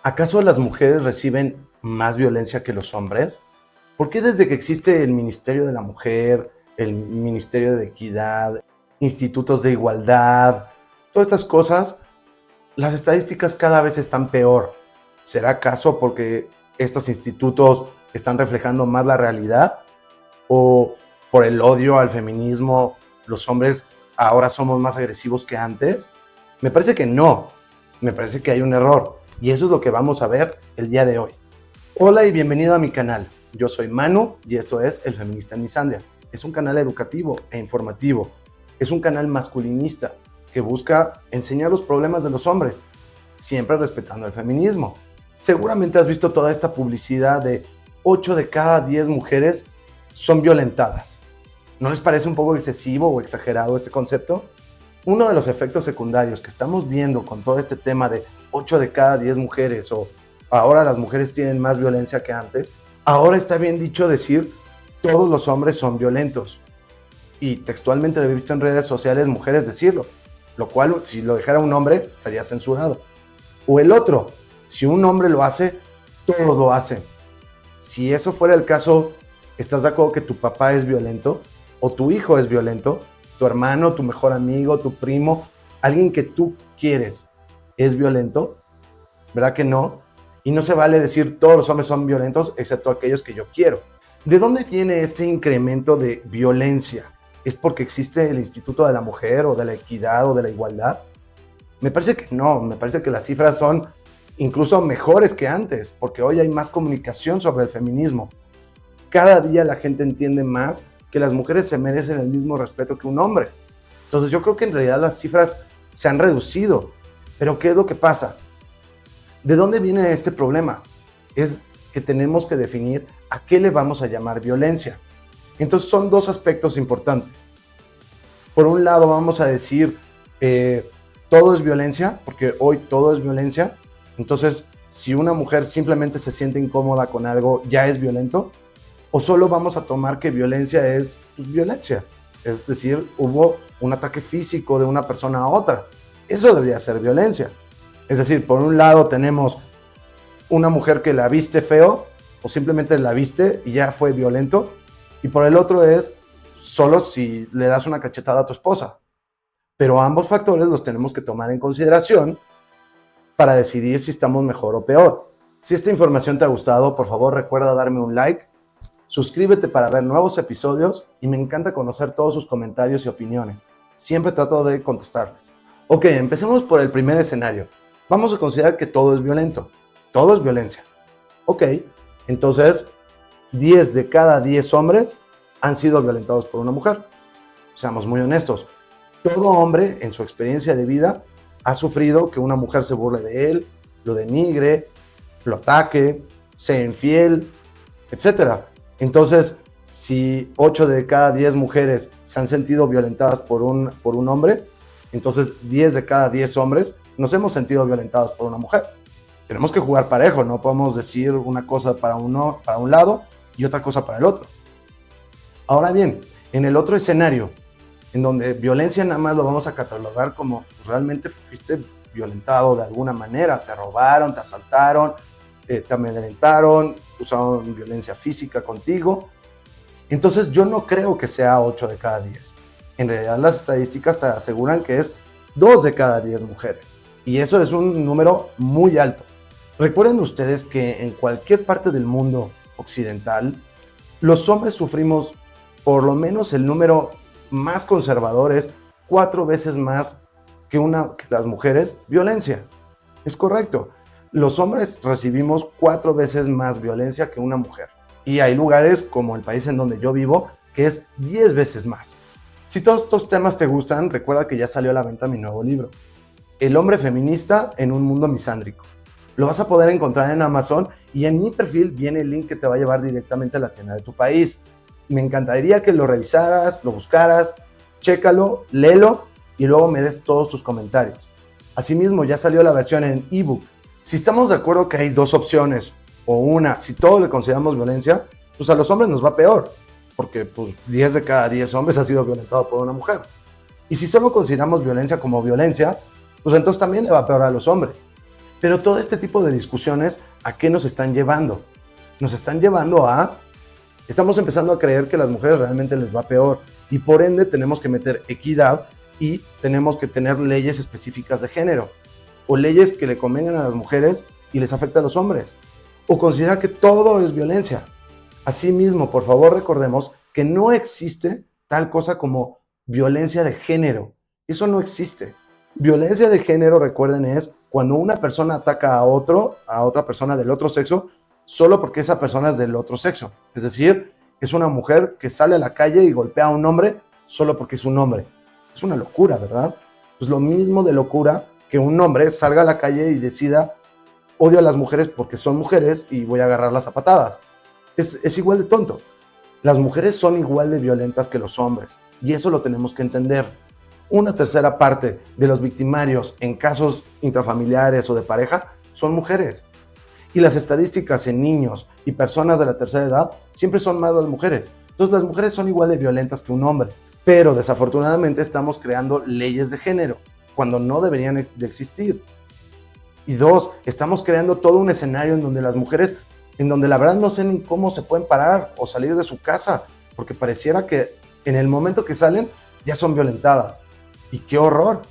¿Acaso las mujeres reciben más violencia que los hombres? ¿Por qué desde que existe el Ministerio de la Mujer, el Ministerio de Equidad, institutos de igualdad, todas estas cosas, las estadísticas cada vez están peor? ¿Será acaso porque estos institutos están reflejando más la realidad? ¿O por el odio al feminismo, los hombres ahora somos más agresivos que antes? Me parece que no, me parece que hay un error. Y eso es lo que vamos a ver el día de hoy. Hola y bienvenido a mi canal. Yo soy Manu y esto es El Feminista en Misandria. Es un canal educativo e informativo. Es un canal masculinista que busca enseñar los problemas de los hombres, siempre respetando el feminismo. Seguramente has visto toda esta publicidad de 8 de cada 10 mujeres son violentadas. ¿No les parece un poco excesivo o exagerado este concepto? Uno de los efectos secundarios que estamos viendo con todo este tema de 8 de cada 10 mujeres o ahora las mujeres tienen más violencia que antes, ahora está bien dicho decir todos los hombres son violentos. Y textualmente lo he visto en redes sociales mujeres decirlo, lo cual si lo dejara un hombre estaría censurado. O el otro, si un hombre lo hace, todos lo hacen. Si eso fuera el caso, ¿estás de acuerdo que tu papá es violento? ¿O tu hijo es violento? ¿Tu hermano, tu mejor amigo, tu primo, alguien que tú quieres es violento? ¿Verdad que no? Y no se vale decir todos los hombres son violentos, excepto aquellos que yo quiero. ¿De dónde viene este incremento de violencia? ¿Es porque existe el Instituto de la Mujer o de la Equidad o de la Igualdad? Me parece que no, me parece que las cifras son incluso mejores que antes, porque hoy hay más comunicación sobre el feminismo. Cada día la gente entiende más que las mujeres se merecen el mismo respeto que un hombre. Entonces yo creo que en realidad las cifras se han reducido. Pero ¿qué es lo que pasa? ¿De dónde viene este problema? Es que tenemos que definir a qué le vamos a llamar violencia. Entonces son dos aspectos importantes. Por un lado vamos a decir todo es violencia, porque hoy todo es violencia. Entonces si una mujer simplemente se siente incómoda con algo, ya es violento. ¿O solo vamos a tomar que violencia es violencia? Es decir, hubo un ataque físico de una persona a otra. Eso debería ser violencia. Es decir, por un lado tenemos una mujer que la viste feo o simplemente la viste y ya fue violento. Y por el otro es solo si le das una cachetada a tu esposa. Pero ambos factores los tenemos que tomar en consideración para decidir si estamos mejor o peor. Si esta información te ha gustado, por favor recuerda darme un like. Suscríbete para ver nuevos episodios y me encanta conocer todos sus comentarios y opiniones. Siempre trato de contestarles. Ok, empecemos por el primer escenario. Vamos a considerar que todo es violento. Todo es violencia. Ok, entonces 10 de cada 10 hombres han sido violentados por una mujer. Seamos muy honestos. Todo hombre en su experiencia de vida ha sufrido que una mujer se burle de él, lo denigre, lo ataque, sea infiel, etcétera. Entonces, si 8 de cada 10 mujeres se han sentido violentadas por un hombre, entonces 10 de cada 10 hombres nos hemos sentido violentados por una mujer. Tenemos que jugar parejo, no podemos decir una cosa para un lado y otra cosa para el otro. Ahora bien, en el otro escenario, en donde violencia nada más lo vamos a catalogar como pues, realmente fuiste violentado de alguna manera, te robaron, te asaltaron, te amedrentaron, usaron violencia física contigo. Entonces yo no creo que sea 8 de cada 10. En realidad las estadísticas te aseguran que es 2 de cada 10 mujeres. Y eso es un número muy alto. Recuerden ustedes que en cualquier parte del mundo occidental, los hombres sufrimos por lo menos el número más conservador es 4 veces más que las mujeres violencia. Es correcto. Los hombres recibimos 4 veces más violencia que una mujer. Y hay lugares como el país en donde yo vivo que es 10 veces más. Si todos estos temas te gustan, recuerda que ya salió a la venta mi nuevo libro, El hombre feminista en un mundo misándrico. Lo vas a poder encontrar en Amazon y en mi perfil viene el link que te va a llevar directamente a la tienda de tu país. Me encantaría que lo revisaras, lo buscaras, chécalo, léelo y luego me des todos tus comentarios. Asimismo, ya salió la versión en ebook. Si estamos de acuerdo que hay dos opciones, o una, si todo le consideramos violencia, pues a los hombres nos va peor, porque pues 10 de cada 10 hombres ha sido violentado por una mujer. Y si solo consideramos violencia como violencia, pues entonces también le va peor a los hombres. Pero todo este tipo de discusiones, ¿a qué nos están llevando? Nos están llevando a... Estamos empezando a creer que a las mujeres realmente les va peor y por ende tenemos que meter equidad y tenemos que tener leyes específicas de género o leyes que le convengan a las mujeres y les afecta a los hombres o considerar que todo es violencia. Asimismo, por favor, recordemos que no existe tal cosa como violencia de género. Eso no existe. Violencia de género, recuerden, es cuando una persona ataca a otra persona del otro sexo, solo porque esa persona es del otro sexo. Es decir, es una mujer que sale a la calle y golpea a un hombre solo porque es un hombre. Es una locura, ¿verdad? Es lo mismo de locura que un hombre salga a la calle y decida odio a las mujeres porque son mujeres y voy a agarrarlas a patadas. Es igual de tonto. Las mujeres son igual de violentas que los hombres y eso lo tenemos que entender. Una tercera parte de los victimarios en casos intrafamiliares o de pareja son mujeres. Y las estadísticas en niños y personas de la tercera edad siempre son más las mujeres. Entonces las mujeres son igual de violentas que un hombre. Pero desafortunadamente estamos creando leyes de género cuando no deberían de existir. Y dos, estamos creando todo un escenario en donde las mujeres, en donde la verdad no sé ni cómo se pueden parar o salir de su casa, porque pareciera que en el momento que salen ya son violentadas. Y qué horror.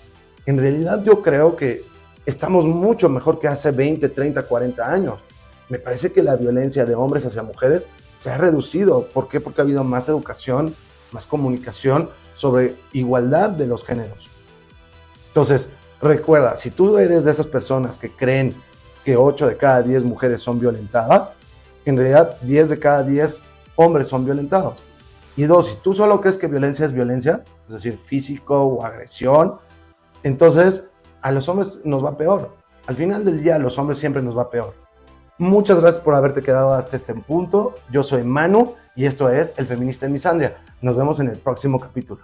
En realidad yo creo que estamos mucho mejor que hace 20, 30, 40 años. Me parece que la violencia de hombres hacia mujeres se ha reducido. ¿Por qué? Porque ha habido más educación, más comunicación sobre igualdad de los géneros. Entonces, recuerda, si tú eres de esas personas que creen que 8 de cada 10 mujeres son violentadas, en realidad 10 de cada 10 hombres son violentados. Y dos, si tú solo crees que violencia es violencia, es decir, físico o agresión, entonces a los hombres nos va peor. Al final del día a los hombres siempre nos va peor. Muchas gracias por haberte quedado hasta este punto. Yo soy Manu y esto es El Feminista en Misandria. Nos vemos en el próximo capítulo.